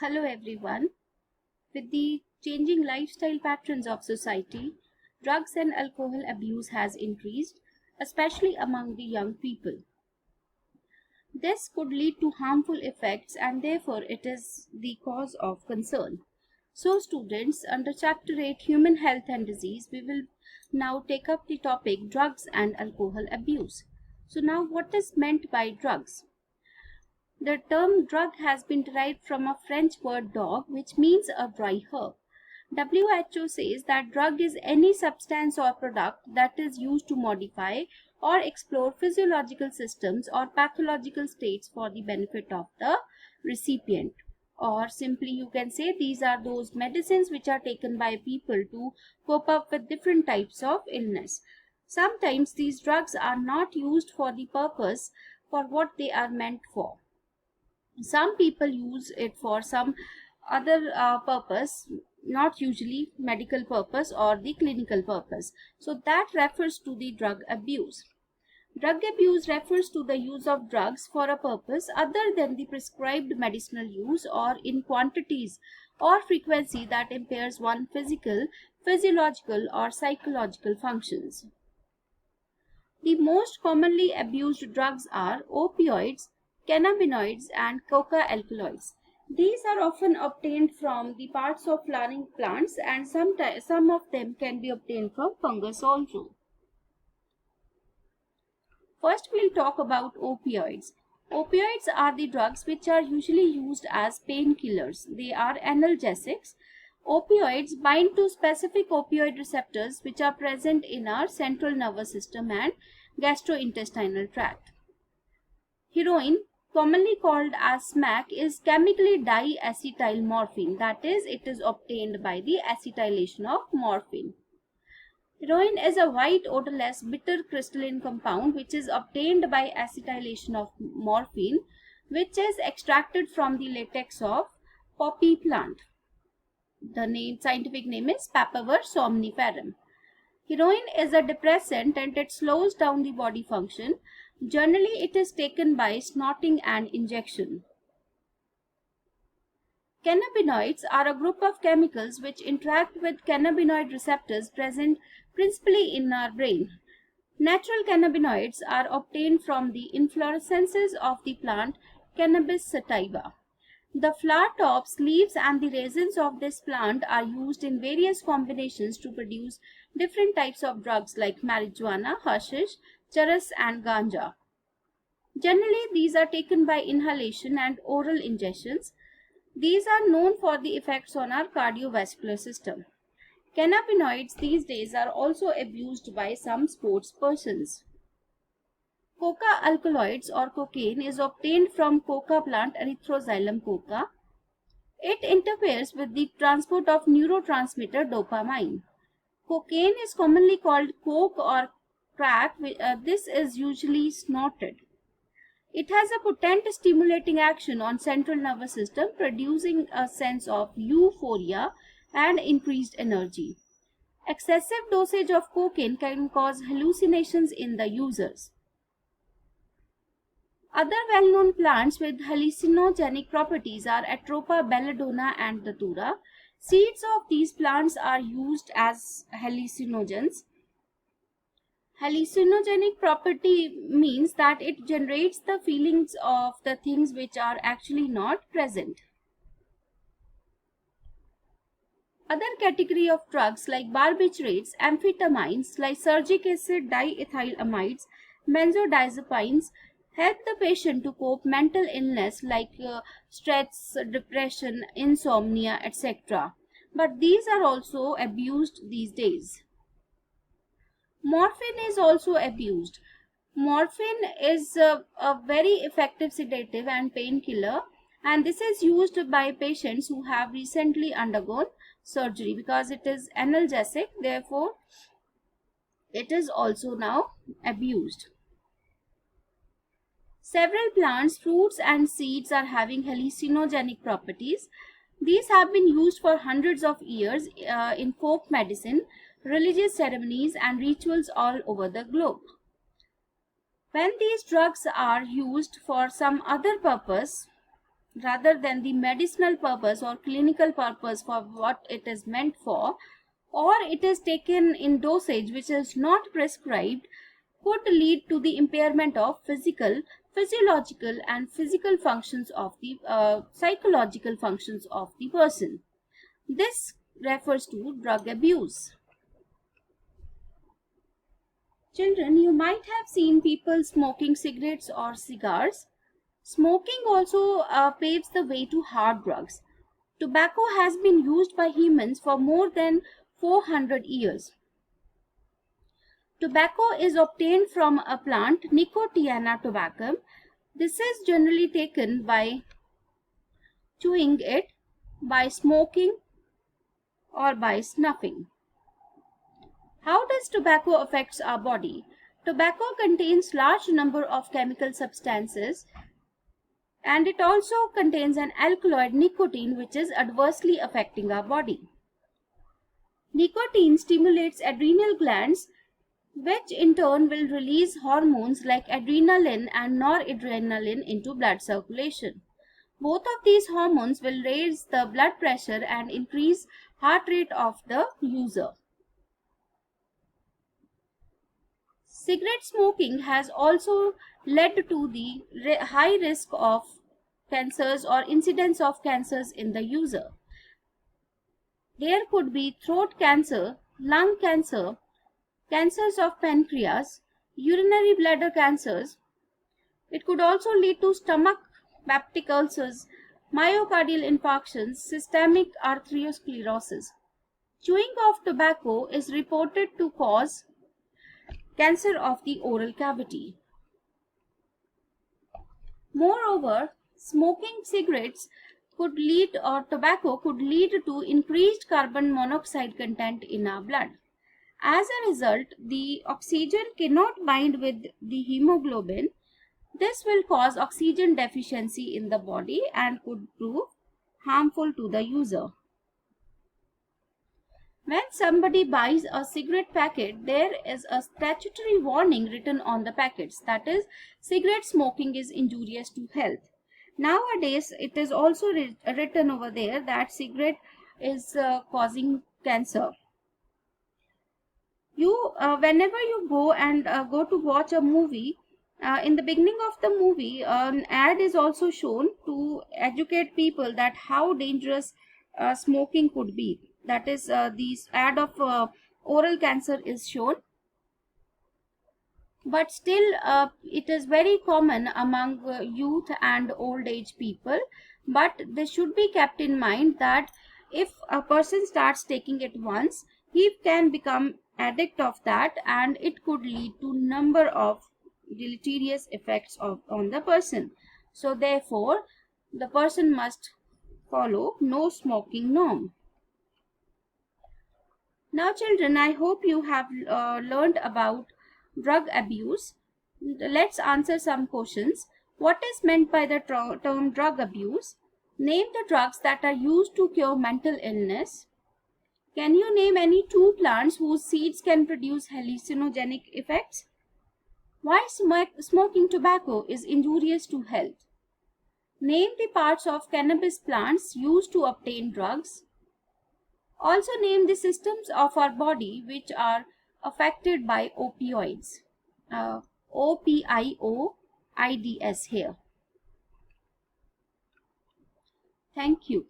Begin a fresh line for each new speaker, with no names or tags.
Hello everyone. With the changing lifestyle patterns of society, drugs and alcohol abuse has increased, especially among the young people. This could lead to harmful effects and therefore it is the cause of concern. So students, under chapter 8 Human Health and Disease, we will now take up the topic drugs and alcohol abuse. So now what is meant by drugs? The term drug has been derived from a French word dog, which means a dry herb. WHO says that drug is any substance or product that is used to modify or explore physiological systems or pathological states for the benefit of the recipient. Or simply you can say these are those medicines which are taken by people to cope up with different types of illness. Sometimes these drugs are not used for the purpose for what they are meant for. Some people use it for some other purpose, not usually medical purpose or the clinical purpose. So that refers to the drug abuse. Drug abuse refers to the use of drugs for a purpose other than the prescribed medicinal use or in quantities or frequency that impairs one's physical, physiological or psychological functions. The most commonly abused drugs are opioids, cannabinoids, and coca alkaloids. These are often obtained from the parts of flowering plants and sometimes some of them can be obtained from fungus also. First, we'll talk about opioids. Opioids are the drugs which are usually used as painkillers. They are analgesics. Opioids bind to specific opioid receptors which are present in our central nervous system and gastrointestinal tract. Heroin, commonly called as smack, is chemically diacetylmorphine. That is, it is obtained by the acetylation of morphine. Heroin is a white, odorless, bitter crystalline compound which is obtained by acetylation of morphine, which is extracted from the latex of poppy plant. The scientific name is Papaver somniferum. Heroin is a depressant and it slows down the body function. Generally, it is taken by snorting and injection. Cannabinoids are a group of chemicals which interact with cannabinoid receptors present principally in our brain. Natural cannabinoids are obtained from the inflorescences of the plant Cannabis sativa. The flower tops, leaves and the raisins of this plant are used in various combinations to produce different types of drugs like marijuana, hashish, charas and ganja. Generally, these are taken by inhalation and oral ingestions. These are known for the effects on our cardiovascular system. Cannabinoids these days are also abused by some sports persons. Coca alkaloids or cocaine is obtained from coca plant Erythroxylum coca. It interferes with the transport of neurotransmitter dopamine. Cocaine is commonly called coke or crack. This is usually snorted. It has a potent stimulating action on central nervous system, producing a sense of euphoria and increased energy. Excessive dosage of cocaine can cause hallucinations in the users. Other well-known plants with hallucinogenic properties are Atropa, belladonna and datura. Seeds of these plants are used as hallucinogens. Hallucinogenic property means that it generates the feelings of the things which are actually not present. Other category of drugs like barbiturates, amphetamines, lysergic acid diethylamines, benzodiazepines help the patient to cope mental illness like stress, depression, insomnia, etc. But these are also abused these days. Morphine is also abused. Morphine is a very effective sedative and painkiller, and this is used by patients who have recently undergone surgery because it is analgesic, therefore, it is also now abused. Several plants, fruits, and seeds are having hallucinogenic properties. These have been used for hundreds of years in folk medicine, religious ceremonies, and rituals all over the globe. When these drugs are used for some other purpose, rather than the medicinal purpose or clinical purpose for what it is meant for, or it is taken in dosage which is not prescribed, could lead to the impairment of physiological and physical functions of the psychological functions of the person. This refers to drug abuse. Children, you might have seen people smoking cigarettes or cigars. Smoking also paves the way to hard drugs. Tobacco has been used by humans for more than 400 years. Tobacco is obtained from a plant, Nicotiana tabacum. This is generally taken by chewing it, by smoking, or by snuffing. How does tobacco affect our body? Tobacco contains large number of chemical substances, and it also contains an alkaloid, nicotine, which is adversely affecting our body. Nicotine stimulates adrenal glands, which in turn will release hormones like adrenaline and noradrenaline into blood circulation. Both of these hormones will raise the blood pressure and increase heart rate of the user. Cigarette smoking has also led to the high risk of cancers or incidence of cancers in the user. There could be throat cancer, lung cancer, cancers of pancreas, urinary bladder cancers. It could also lead to stomach peptic ulcers, myocardial infarctions, systemic arteriosclerosis. Chewing of tobacco is reported to cause cancer of the oral cavity. Moreover, smoking cigarettes could lead, or tobacco could lead to increased carbon monoxide content in our blood. As a result, the oxygen cannot bind with the hemoglobin. This will cause oxygen deficiency in the body and could prove harmful to the user. When somebody buys a cigarette packet, there is a statutory warning written on the packets, that is, cigarette smoking is injurious to health. Nowadays, it is also written over there that cigarette is causing cancer. Whenever you go to watch a movie, in the beginning of the movie, an ad is also shown to educate people that how dangerous smoking could be. That is, the ad of oral cancer is shown. But still, it is very common among youth and old age people. But this should be kept in mind that if a person starts taking it once, he can become addict of that, and it could lead to number of deleterious effects on the person. So therefore, the person must follow no smoking norm. Now children, I hope you have learned about drug abuse. Let's answer some questions. What is meant by the term drug abuse? Name the drugs that are used to cure mental illness. Can you name any two plants whose seeds can produce hallucinogenic effects? Why smoking tobacco is injurious to health? Name the parts of cannabis plants used to obtain drugs. Also name the systems of our body which are affected by opioids. OPIOIDs here. Thank you.